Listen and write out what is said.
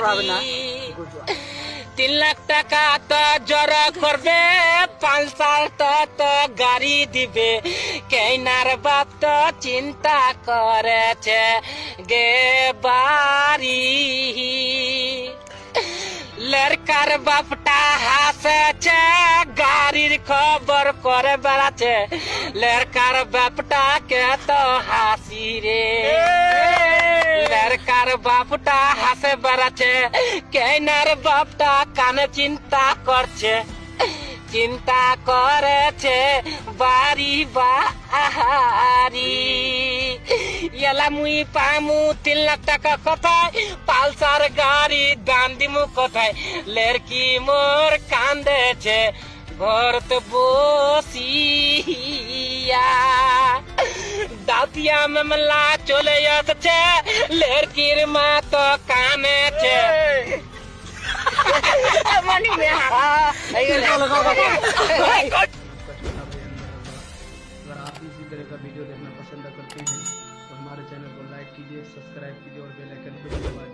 বাড়ি 3 লাখ টাকা তো জড়ো করবে 5 সাল তো গাড়ি দিবে কেনার বাপ তো চিন্তা করেছে গে বাড়ি লড়কার বাপটা হাসেছে গাড়ির খবর করে বেড়াচ্ছে লড়কার বাপটা কে তো হাসি রে লড়কার বাপটা হাসে বেড়াচ্ছে কেনার বাপটা কানে চিন্তা করছে চিন্তা করেছে বাড়ি বাড়ি এলা মুই পামু 3 লাখ টাকা কোথায় পালসার গাড়ি দান দিমু কোথায় লড়কি মোর কান্দেছে ঘরত বসিয়া দাতিয়া মামলা চলে আসছে লড়কির মা তো কানেছে अगर आप इसी तरह का वीडियो देखना पसंद करते हैं तो हमारे चैनल को लाइक कीजिए, सब्सक्राइब कीजिए और बेल आइकन को दबाइए।